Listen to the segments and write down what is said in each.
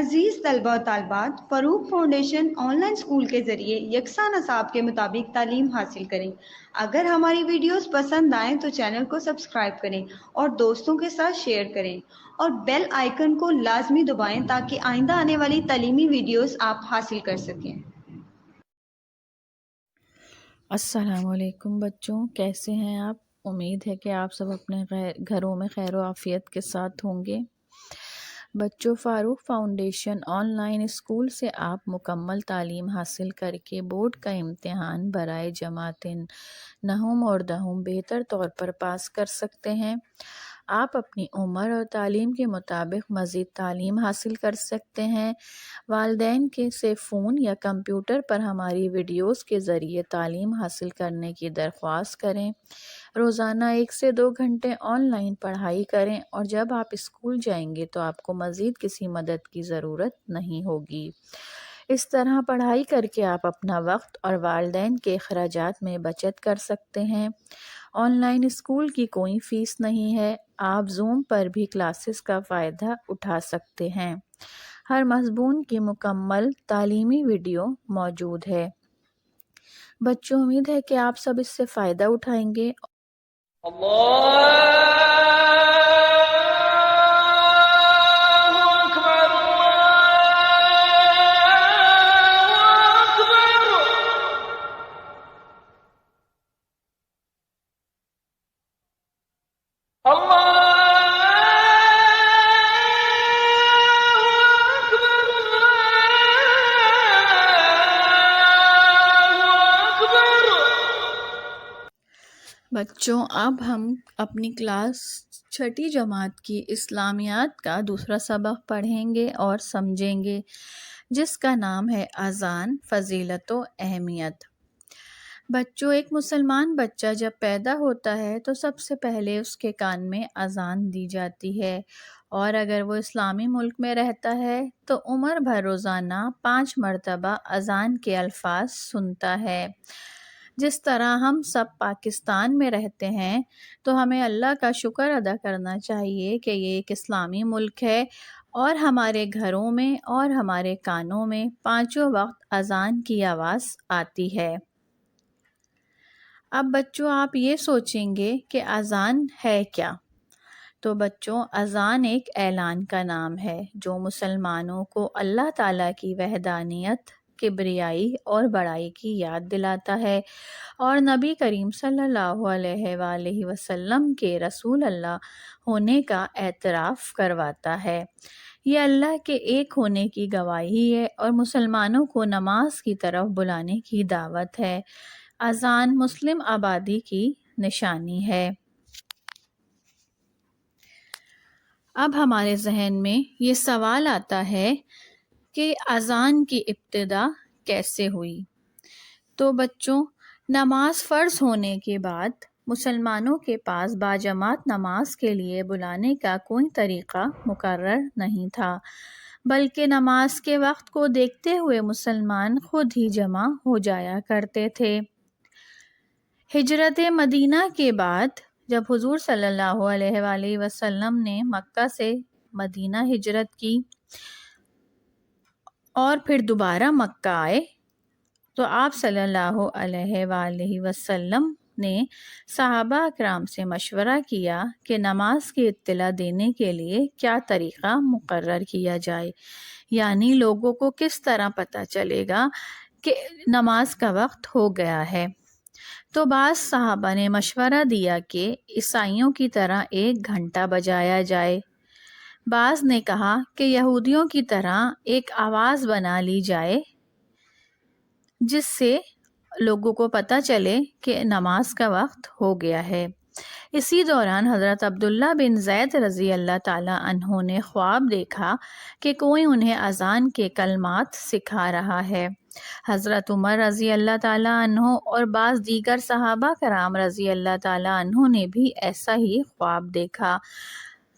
عزیز طلبہ و طالبات، فروغ فاؤنڈیشن آن لائن اسکول کے ذریعے یکساں نصاب کے مطابق تعلیم حاصل کریں۔ اگر ہماری ویڈیوز پسند آئیں تو چینل کو سبسکرائب کریں اور دوستوں کے ساتھ شیئر کریں اور بیل آئیکن کو لازمی دبائیں تاکہ آئندہ آنے والی تعلیمی ویڈیوز آپ حاصل کر سکیں۔ السلام علیکم بچوں، کیسے ہیں آپ؟ امید ہے کہ آپ سب اپنے گھروں میں خیر و عافیت کے ساتھ ہوں گے۔ بچوں، فاروق فاؤنڈیشن آن لائن اسکول سے آپ مکمل تعلیم حاصل کر کے بورڈ کا امتحان برائے جماعت نہم اور دہم بہتر طور پر پاس کر سکتے ہیں۔ آپ اپنی عمر اور تعلیم کے مطابق مزید تعلیم حاصل کر سکتے ہیں۔ والدین سے فون یا کمپیوٹر پر ہماری ویڈیوز کے ذریعے تعلیم حاصل کرنے کی درخواست کریں۔ روزانہ 1 سے 2 گھنٹے آن لائن پڑھائی کریں اور جب آپ اسکول جائیں گے تو آپ کو مزید کسی مدد کی ضرورت نہیں ہوگی۔ اس طرح پڑھائی کر کے آپ اپنا وقت اور والدین کے اخراجات میں بچت کر سکتے ہیں۔ آن لائن اسکول کی کوئی فیس نہیں ہے۔ آپ زوم پر بھی کلاسز کا فائدہ اٹھا سکتے ہیں۔ ہر مضمون کی مکمل تعلیمی ویڈیو موجود ہے۔ بچوں، امید ہے کہ آپ سب اس سے فائدہ اٹھائیں گے۔ بچوں، اب ہم اپنی کلاس 6 جماعت کی اسلامیات کا دوسرا سبق پڑھیں گے اور سمجھیں گے، جس کا نام ہے اذان، فضیلت و اہمیت۔ بچوں، ایک مسلمان بچہ جب پیدا ہوتا ہے تو سب سے پہلے اس کے کان میں اذان دی جاتی ہے، اور اگر وہ اسلامی ملک میں رہتا ہے تو عمر بھر روزانہ 5 مرتبہ اذان کے الفاظ سنتا ہے۔ جس طرح ہم سب پاکستان میں رہتے ہیں تو ہمیں اللہ کا شکر ادا کرنا چاہیے کہ یہ ایک اسلامی ملک ہے اور ہمارے گھروں میں اور ہمارے کانوں میں 5 وقت اذان کی آواز آتی ہے۔ اب بچوں، آپ یہ سوچیں گے کہ اذان ہے کیا؟ تو بچوں، اذان ایک اعلان کا نام ہے جو مسلمانوں کو اللہ تعالیٰ کی وحدانیت، کبریائی اور بڑائی کی یاد دلاتا ہے اور نبی کریم صلی اللہ علیہ وآلہ وسلم کے رسول اللہ ہونے کا اعتراف کرواتا ہے۔ یہ اللہ کے ایک ہونے کی گواہی ہے اور مسلمانوں کو نماز کی طرف بلانے کی دعوت ہے۔ اذان مسلم آبادی کی نشانی ہے۔ اب ہمارے ذہن میں یہ سوال آتا ہے کہ اذان کی ابتدا کیسے ہوئی؟ تو بچوں، نماز فرض ہونے کے بعد مسلمانوں کے پاس باجماعت نماز کے لیے بلانے کا کوئی طریقہ مقرر نہیں تھا، بلکہ نماز کے وقت کو دیکھتے ہوئے مسلمان خود ہی جمع ہو جایا کرتے تھے۔ ہجرت مدینہ کے بعد جب حضور صلی اللہ علیہ وآلہ وسلم نے مکہ سے مدینہ ہجرت کی اور پھر دوبارہ مکہ آئے تو آپ صلی اللہ علیہ وآلہ وسلم نے صحابہ اکرام سے مشورہ کیا کہ نماز کی اطلاع دینے کے لیے کیا طریقہ مقرر کیا جائے، یعنی لوگوں کو کس طرح پتہ چلے گا کہ نماز کا وقت ہو گیا ہے۔ تو بعض صحابہ نے مشورہ دیا کہ عیسائیوں کی طرح 1 گھنٹہ بجایا جائے۔ بعض نے کہا کہ یہودیوں کی طرح ایک آواز بنا لی جائے جس سے لوگوں کو پتہ چلے کہ نماز کا وقت ہو گیا ہے۔ اسی دوران حضرت عبداللہ بن زید رضی اللہ تعالیٰ عنہ نے خواب دیکھا کہ کوئی انہیں اذان کے کلمات سکھا رہا ہے۔ حضرت عمر رضی اللہ تعالیٰ عنہ اور بعض دیگر صحابہ کرام رضی اللہ تعالیٰ عنہ نے بھی ایسا ہی خواب دیکھا۔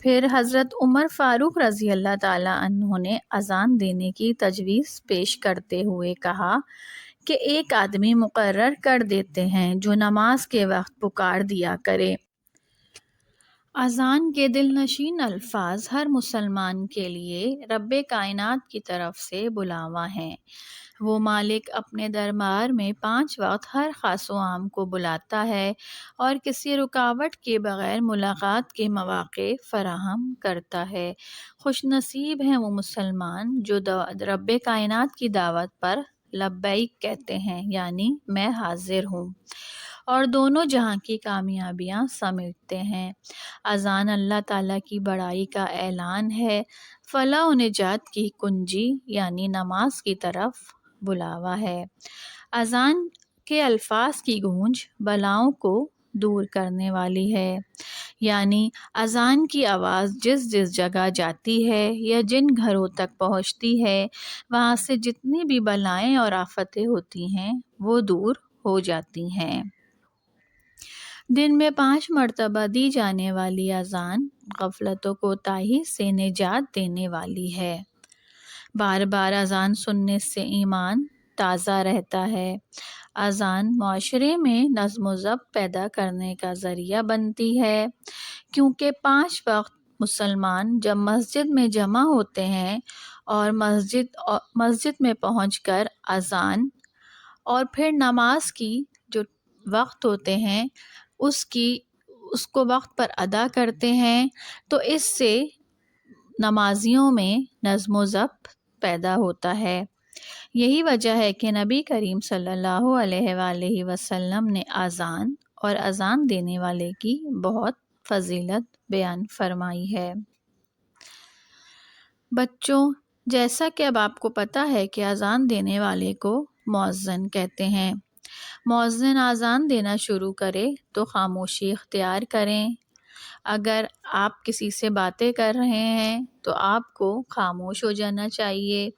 پھر حضرت عمر فاروق رضی اللہ تعالیٰ عنہ نے اذان دینے کی تجویز پیش کرتے ہوئے کہا کہ ایک آدمی مقرر کر دیتے ہیں جو نماز کے وقت پکار دیا کرے۔ اذان کے دل نشین الفاظ ہر مسلمان کے لیے رب کائنات کی طرف سے بلاوا ہیں۔ وہ مالک اپنے دربار میں 5 وقت ہر خاص و عام کو بلاتا ہے اور کسی رکاوٹ کے بغیر ملاقات کے مواقع فراہم کرتا ہے۔ خوش نصیب ہیں وہ مسلمان جو رب کائنات کی دعوت پر لبیک کہتے ہیں، یعنی میں حاضر ہوں، اور دونوں جہاں کی کامیابیاں سمیٹتے ہیں۔ اذان اللہ تعالیٰ کی بڑائی کا اعلان ہے، فلاح و نجات کی کنجی یعنی نماز کی طرف بلاوا ہے۔ اذان کے الفاظ کی گونج بلاؤں کو دور کرنے والی ہے، یعنی اذان کی آواز جس جس جگہ جاتی ہے یا جن گھروں تک پہنچتی ہے، وہاں سے جتنی بھی بلائیں اور آفتیں ہوتی ہیں وہ دور ہو جاتی ہیں۔ دن میں 5 مرتبہ دی جانے والی اذان غفلت و کوتاہی سے نجات دینے والی ہے۔ بار بار اذان سننے سے ایمان تازہ رہتا ہے۔ اذان معاشرے میں نظم و ضبط پیدا کرنے کا ذریعہ بنتی ہے، کیونکہ 5 وقت مسلمان جب مسجد میں جمع ہوتے ہیں اور مسجد میں پہنچ کر اذان اور پھر نماز کی جو وقت ہوتے ہیں اس کو وقت پر ادا کرتے ہیں، تو اس سے نمازیوں میں نظم و ضبط پیدا ہوتا ہے۔ یہی وجہ ہے کہ نبی کریم صلی اللہ علیہ وآلہ وسلم نے اذان اور اذان دینے والے کی بہت فضیلت بیان فرمائی ہے۔ بچوں، جیسا کہ اب آپ کو پتہ ہے کہ اذان دینے والے کو مؤذن کہتے ہیں۔ مؤذن اذان دینا شروع کرے تو خاموشی اختیار کریں۔ اگر آپ کسی سے باتیں کر رہے ہیں تو آپ کو خاموش ہو جانا چاہیے۔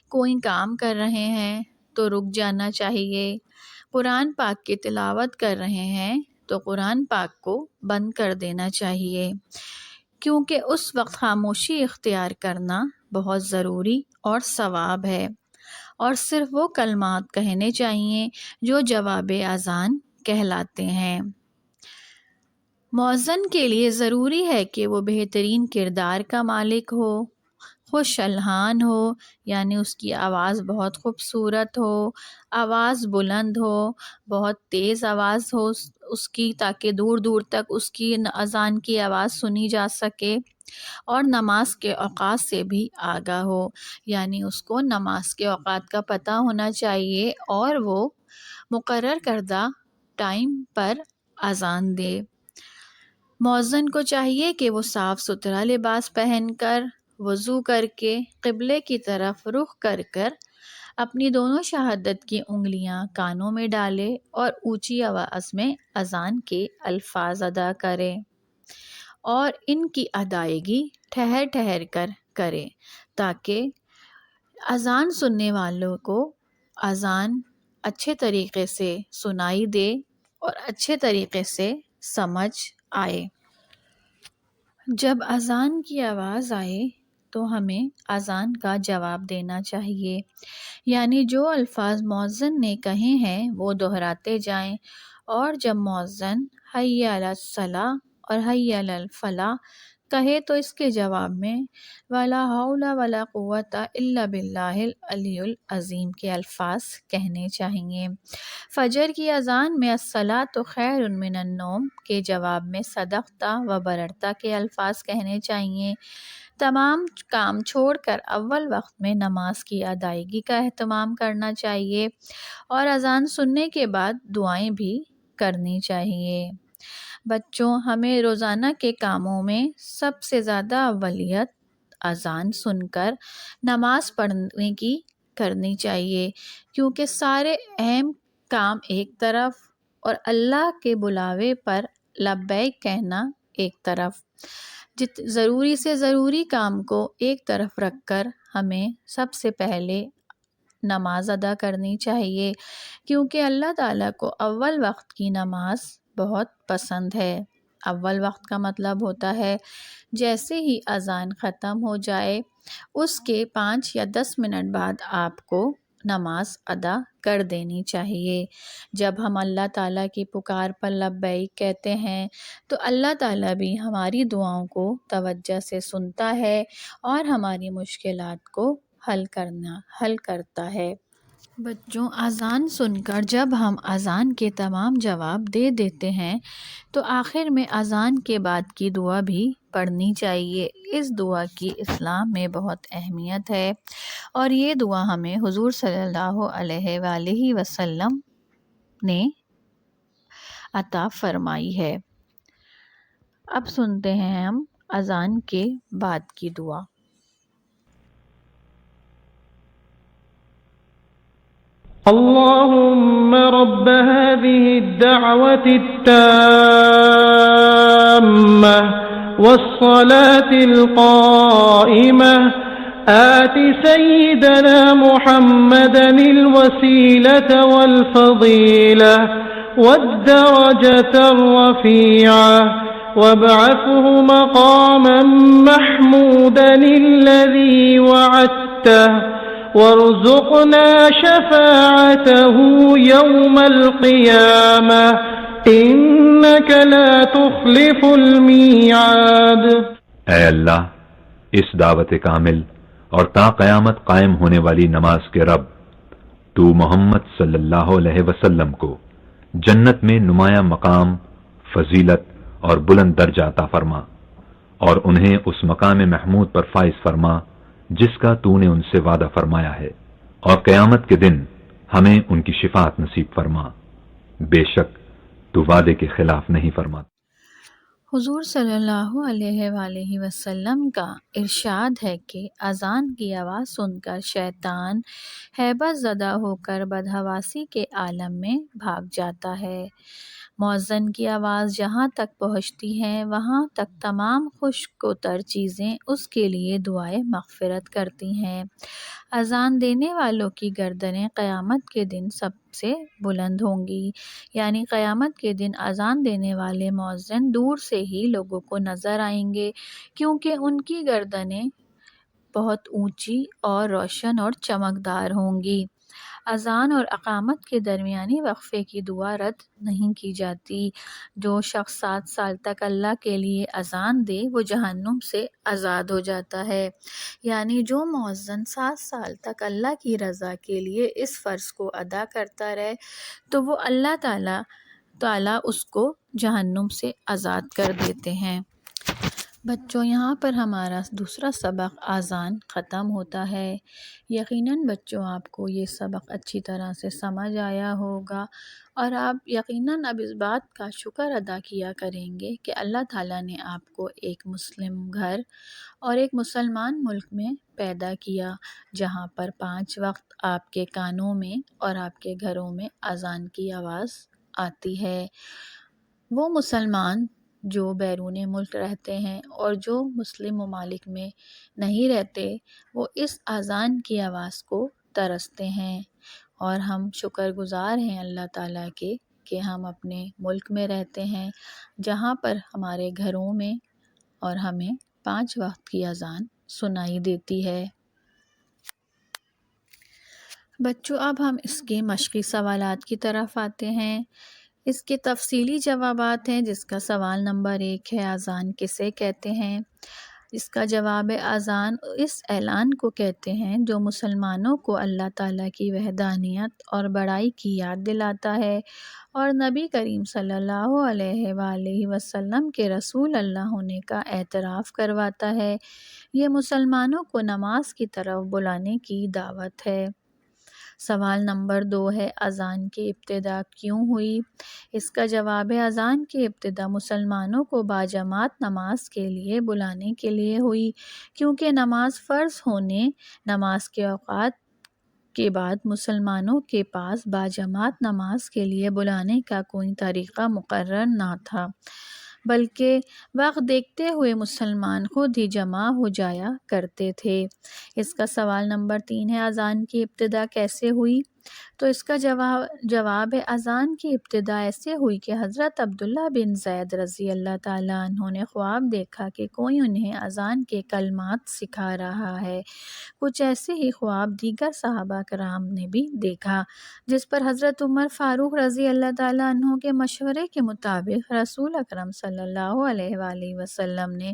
کوئی کام کر رہے ہیں تو رک جانا چاہیے۔ قرآن پاک کی تلاوت کر رہے ہیں تو قرآن پاک کو بند کر دینا چاہیے، کیونکہ اس وقت خاموشی اختیار کرنا بہت ضروری اور ثواب ہے، اور صرف وہ کلمات کہنے چاہیے جو جواب اذان کہلاتے ہیں۔ مؤذن کے لیے ضروری ہے کہ وہ بہترین کردار کا مالک ہو، خوش الحان ہو، یعنی اس کی آواز بہت خوبصورت ہو، آواز بلند ہو، بہت تیز آواز ہو اس کی، تاکہ دور دور تک اس کی اذان کی آواز سنی جا سکے، اور نماز کے اوقات سے بھی آگاہ ہو، یعنی اس کو نماز کے اوقات کا پتہ ہونا چاہیے اور وہ مقرر کردہ ٹائم پر اذان دے۔ مؤذن کو چاہیے کہ وہ صاف ستھرا لباس پہن کر، وضو کر کے، قبلے کی طرف رخ کر اپنی دونوں شہادت کی انگلیاں کانوں میں ڈالے اور اونچی آواز میں اذان کے الفاظ ادا کرے، اور ان کی ادائیگی ٹھہر ٹھہر کر کرے، تاکہ اذان سننے والوں کو اذان اچھے طریقے سے سنائی دے اور اچھے طریقے سے سمجھ آئے۔ جب اذان کی آواز آئے تو ہمیں اذان کا جواب دینا چاہیے، یعنی جو الفاظ مؤذن نے کہے ہیں وہ دہراتے جائیں، اور جب مؤذن حی علی الصلاۃ اور حی علی الفلاح کہے تو اس کے جواب میں ولا حول ولا قوۃ الا باللہ العلی العظیم کے الفاظ کہنے چاہیے۔ فجر کی اذان میں الصلاۃ خیر من النوم کے جواب میں صدقت و بررت کے الفاظ کہنے چاہیے۔ تمام کام چھوڑ کر اول وقت میں نماز کی ادائیگی کا اہتمام کرنا چاہیے، اور اذان سننے کے بعد دعائیں بھی کرنی چاہیے۔ بچوں، ہمیں روزانہ کے کاموں میں سب سے زیادہ اولویت اذان سن کر نماز پڑھنے کی کرنی چاہیے، کیونکہ سارے اہم کام ایک طرف اور اللہ کے بلاوے پر لبیک کہنا ایک طرف، ضروری سے ضروری کام کو ایک طرف رکھ کر ہمیں سب سے پہلے نماز ادا کرنی چاہیے، کیونکہ اللہ تعالیٰ کو اول وقت کی نماز بہت پسند ہے۔ اول وقت کا مطلب ہوتا ہے جیسے ہی اذان ختم ہو جائے اس کے 5 یا 10 منٹ بعد آپ کو نماز ادا کر دینی چاہیے۔ جب ہم اللہ تعالیٰ کی پکار پر لبیک کہتے ہیں تو اللہ تعالیٰ بھی ہماری دعاؤں کو توجہ سے سنتا ہے اور ہماری مشکلات کو حل کرتا ہے۔ بچوں، اذان سن کر جب ہم اذان کے تمام جواب دے دیتے ہیں تو آخر میں اذان کے بعد کی دعا بھی پڑھنی چاہیے۔ اس دعا کی اسلام میں بہت اہمیت ہے اور یہ دعا ہمیں حضور صلی اللہ علیہ وآلہ وسلم نے عطا فرمائی ہے۔ اب سنتے ہیں ہم اذان کے بعد کی دعا۔ اللهم رب هذه الدعوة التامة والصلاة القائمة آت سيدنا محمدا الوسيلة والفضيلة والدرجة الرفيعة وابعثه مقاما محمودا الذي وعدته وارزقنا شفاعته يوم القيامة إنك لا تخلف الميعاد۔ اے اللہ، اس دعوت کامل اور تا قیامت قائم ہونے والی نماز کے رب، تو محمد صلی اللہ علیہ وسلم کو جنت میں نمایاں مقام، فضیلت اور بلند درجہ عطا فرما، اور انہیں اس مقام محمود پر فائز فرما جس کا تو نے ان سے وعدہ فرمایا ہے، اور قیامت کے دن ہمیں ان کی شفاعت نصیب فرما، بے شک تو وعدے کے خلاف نہیں فرماتا۔ حضور صلی اللہ علیہ وآلہ وسلم کا ارشاد ہے کہ اذان کی آواز سن کر شیطان ہیبت زدہ ہو کر بدحواسی کے عالم میں بھاگ جاتا ہے۔ مؤذن کی آواز جہاں تک پہنچتی ہے وہاں تک تمام خشک و تر چیزیں اس کے لیے دعائے مغفرت کرتی ہیں۔ اذان دینے والوں کی گردنیں قیامت کے دن سب سے بلند ہوں گی، یعنی قیامت کے دن اذان دینے والے مؤذن دور سے ہی لوگوں کو نظر آئیں گے، کیونکہ ان کی گردنیں بہت اونچی اور روشن اور چمکدار ہوں گی۔ اذان اور اقامت کے درمیانی وقفے کی دعا رد نہیں کی جاتی۔ جو شخص 7 سال تک اللہ کے لیے اذان دے وہ جہنم سے آزاد ہو جاتا ہے، یعنی جو مؤذن 7 سال تک اللہ کی رضا کے لیے اس فرض کو ادا کرتا رہے تو وہ اللہ تعالیٰ اس کو جہنم سے آزاد کر دیتے ہیں۔ بچوں، یہاں پر ہمارا دوسرا سبق اذان ختم ہوتا ہے۔ یقیناً بچوں آپ کو یہ سبق اچھی طرح سے سمجھ آیا ہوگا اور آپ یقیناً اب اس بات کا شکر ادا کیا کریں گے کہ اللہ تعالیٰ نے آپ کو ایک مسلم گھر اور ایک مسلمان ملک میں پیدا کیا، جہاں پر 5 وقت آپ کے کانوں میں اور آپ کے گھروں میں اذان کی آواز آتی ہے۔ وہ مسلمان جو بیرون ملک رہتے ہیں اور جو مسلم ممالک میں نہیں رہتے وہ اس اذان کی آواز کو ترستے ہیں، اور ہم شکر گزار ہیں اللہ تعالیٰ کے کہ ہم اپنے ملک میں رہتے ہیں جہاں پر ہمارے گھروں میں اور ہمیں 5 وقت کی اذان سنائی دیتی ہے۔ بچوں، اب ہم اس کے مشقی سوالات کی طرف آتے ہیں۔ اس کے تفصیلی جوابات ہیں، جس کا سوال نمبر 1 ہے اذان کسے کہتے ہیں؟ اس کا جواب ہے اذان اس اعلان کو کہتے ہیں جو مسلمانوں کو اللہ تعالیٰ کی وحدانیت اور بڑائی کی یاد دلاتا ہے اور نبی کریم صلی اللہ علیہ وآلہ وسلم کے رسول اللہ ہونے کا اعتراف کرواتا ہے۔ یہ مسلمانوں کو نماز کی طرف بلانے کی دعوت ہے۔ سوال نمبر 2 ہے اذان کی ابتدا کیوں ہوئی؟ اس کا جواب ہے اذان کی ابتدا مسلمانوں کو باجماعت نماز کے لیے بلانے کے لیے ہوئی، کیونکہ نماز فرض ہونے نماز کے اوقات کے بعد مسلمانوں کے پاس باجماعت نماز کے لیے بلانے کا کوئی طریقہ مقرر نہ تھا، بلکہ وقت دیکھتے ہوئے مسلمان خود ہی جمع ہو جایا کرتے تھے۔ اس کا سوال نمبر 3 ہے اذان کی ابتدا کیسے ہوئی؟ تو اس کا جواب ہے اذان کی ابتدا ایسے ہوئی کہ حضرت عبداللہ بن زید رضی اللہ تعالیٰ عنہ نے خواب دیکھا کہ کوئی انہیں اذان کے کلمات سکھا رہا ہے۔ کچھ ایسے ہی خواب دیگر صحابہ کرام نے بھی دیکھا، جس پر حضرت عمر فاروق رضی اللہ تعالیٰ عنہ کے مشورے کے مطابق رسول اکرم صلی اللہ علیہ وآلہ وسلم نے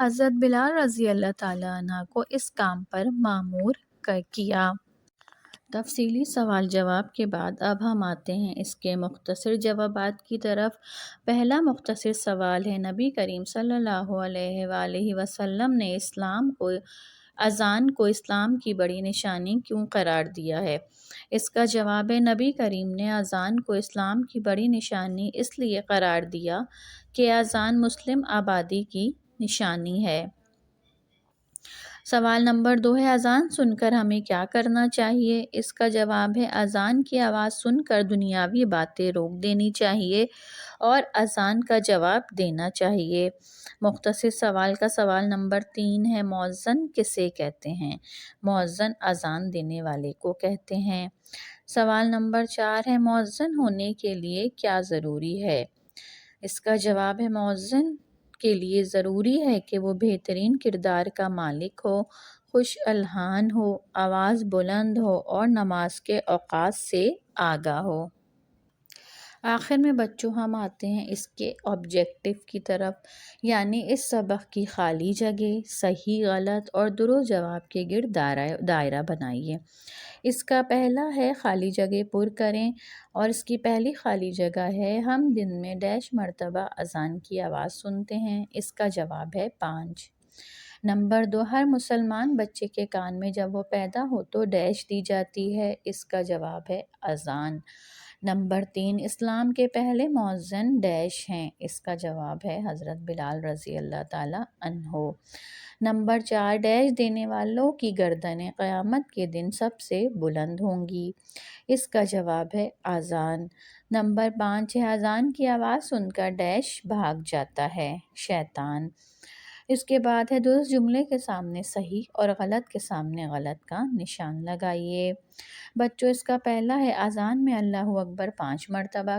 حضرت بلال رضی اللہ تعالیٰ عنہ کو اس کام پر مأمور کیا۔ تفصیلی سوال جواب کے بعد اب ہم آتے ہیں اس کے مختصر جوابات کی طرف۔ پہلا مختصر سوال ہے، نبی کریم صلی اللہ علیہ وآلہ وسلم نے اذان کو اسلام کی بڑی نشانی کیوں قرار دیا ہے؟ اس کا جواب ہے، نبی کریم نے اذان کو اسلام کی بڑی نشانی اس لیے قرار دیا کہ اذان مسلم آبادی کی نشانی ہے۔ سوال نمبر 2 ہے، اذان سن کر ہمیں کیا کرنا چاہیے؟ اس کا جواب ہے، اذان کی آواز سن کر دنیاوی باتیں روک دینی چاہیے اور اذان کا جواب دینا چاہیے۔ مختصر سوال کا سوال نمبر 3 ہے، مؤذن کسے کہتے ہیں؟ مؤذن اذان دینے والے کو کہتے ہیں۔ سوال نمبر 4 ہے، مؤذن ہونے کے لیے کیا ضروری ہے؟ اس کا جواب ہے، مؤذن کے لیے ضروری ہے کہ وہ بہترین کردار کا مالک ہو، خوش الحان ہو، آواز بلند ہو اور نماز کے اوقات سے آگاہ ہو۔ آخر میں بچوں ہم آتے ہیں اس کے آبجیکٹو کی طرف، یعنی اس سبق کی خالی جگہ، صحیح غلط اور درست جواب کے گرد دائرہ بنائیے۔ اس کا پہلا ہے خالی جگہ پر کریں، اور اس کی پہلی خالی جگہ ہے، ہم دن میں ڈیش مرتبہ اذان کی آواز سنتے ہیں۔ اس کا جواب ہے 5۔ نمبر 2، ہر مسلمان بچے کے کان میں جب وہ پیدا ہو تو ڈیش دی جاتی ہے۔ اس کا جواب ہے اذان۔ نمبر 3، اسلام کے پہلے مؤذن ڈیش ہیں۔ اس کا جواب ہے حضرت بلال رضی اللہ تعالیٰ عنہ۔ نمبر 4، ڈیش دینے والوں کی گردنیں قیامت کے دن سب سے بلند ہوں گی۔ اس کا جواب ہے اذان۔ نمبر 5 ہے، اذان کی آواز سن کر ڈیش بھاگ جاتا ہے، شیطان۔ اس کے بعد ہے، درست جملے کے سامنے صحیح اور غلط کے سامنے غلط کا نشان لگائیے۔ بچوں اس کا پہلا ہے، اذان میں اللہ اکبر 5 مرتبہ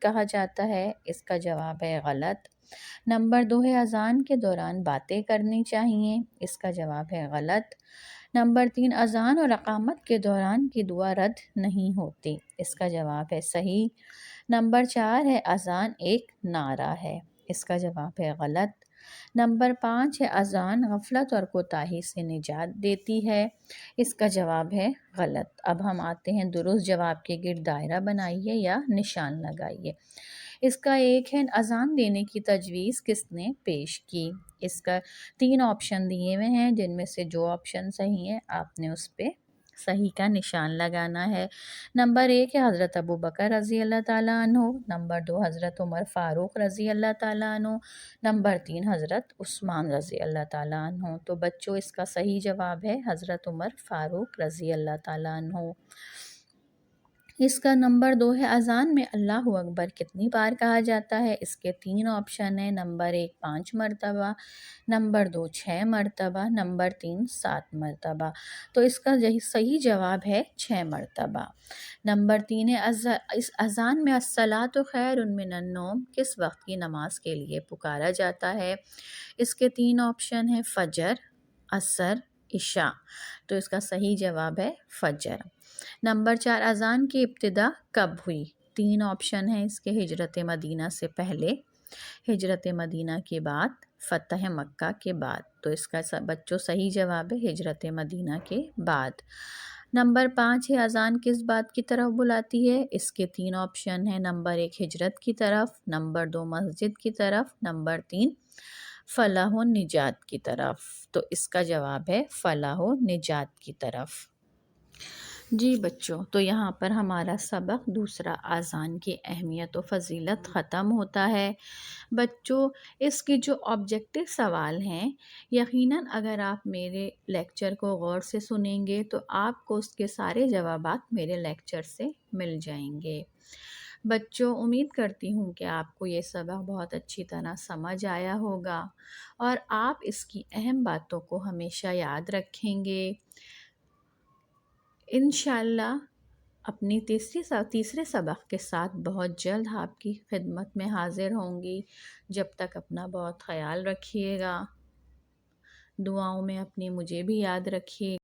کہا جاتا ہے۔ اس کا جواب ہے غلط۔ نمبر 2 ہے، اذان کے دوران باتیں کرنی چاہیے۔ اس کا جواب ہے غلط۔ نمبر 3، اذان اور اقامت کے دوران کی دعا رد نہیں ہوتی۔ اس کا جواب ہے صحیح۔ نمبر 4 ہے، اذان ایک نعرہ ہے۔ اس کا جواب ہے غلط۔ نمبر 5 ہے، اذان غفلت اور کوتاہی سے نجات دیتی ہے۔ اس کا جواب ہے غلط۔ اب ہم آتے ہیں درست جواب کے گرد دائرہ بنائیے یا نشان لگائیے۔ اس کا ایک ہے، اذان دینے کی تجویز کس نے پیش کی؟ اس کا 3 آپشن دیے ہوئے ہیں، جن میں سے جو آپشن صحیح ہے آپ نے اس پہ صحیح کا نشان لگانا ہے۔ نمبر 1 ہے حضرت ابوبکر رضی اللہ تعالیٰ عنہ۔ نمبر 2 حضرت عمر فاروق رضی اللہ تعالیٰ عنہ۔ نمبر 3 حضرت عثمان رضی اللہ تعالیٰ عنہ۔ تو بچوں اس کا صحیح جواب ہے حضرت عمر فاروق رضی اللہ تعالیٰ عنہ۔ اس کا نمبر 2 ہے، اذان میں اللہ اکبر کتنی بار کہا جاتا ہے؟ اس کے 3 آپشن ہیں۔ نمبر 1 5 مرتبہ، نمبر 2 6 مرتبہ، نمبر 3 7 مرتبہ۔ تو اس کا صحیح جواب ہے 6 مرتبہ۔ نمبر 3 ہے، اس اذان میں الصلاۃ خیر من النوم کس وقت کی نماز کے لیے پکارا جاتا ہے؟ اس کے 3 آپشن ہیں، فجر، عصر، عشاء۔ تو اس کا صحیح جواب ہے فجر۔ نمبر 4، اذان کی ابتدا کب ہوئی؟ 3 آپشن ہیں اس کے، ہجرت مدینہ سے پہلے، ہجرت مدینہ کے بعد، فتح مکہ کے بعد۔ تو اس کا بچوں صحیح جواب ہے ہجرت مدینہ کے بعد۔ نمبر 5 ہے، اذان کس بات کی طرف بلاتی ہے؟ اس کے 3 آپشن ہیں، نمبر 1 ہجرت کی طرف، نمبر 2 مسجد کی طرف، نمبر 3 فلاح و نجات کی طرف۔ تو اس کا جواب ہے فلاح و نجات کی طرف۔ جی بچوں، تو یہاں پر ہمارا سبق دوسرا اذان کی اہمیت و فضیلت ختم ہوتا ہے۔ بچوں اس کی جو آبجیکٹو سوال ہیں، یقیناً اگر آپ میرے لیکچر کو غور سے سنیں گے تو آپ کو اس کے سارے جوابات میرے لیکچر سے مل جائیں گے۔ بچوں امید کرتی ہوں کہ آپ کو یہ سبق بہت اچھی طرح سمجھ آیا ہوگا اور آپ اس کی اہم باتوں کو ہمیشہ یاد رکھیں گے۔ انشاءاللہ اپنی تیسرے سبق کے ساتھ بہت جلد آپ کی خدمت میں حاضر ہوں گی۔ جب تک اپنا بہت خیال رکھیے گا، دعاؤں میں اپنی مجھے بھی یاد رکھیے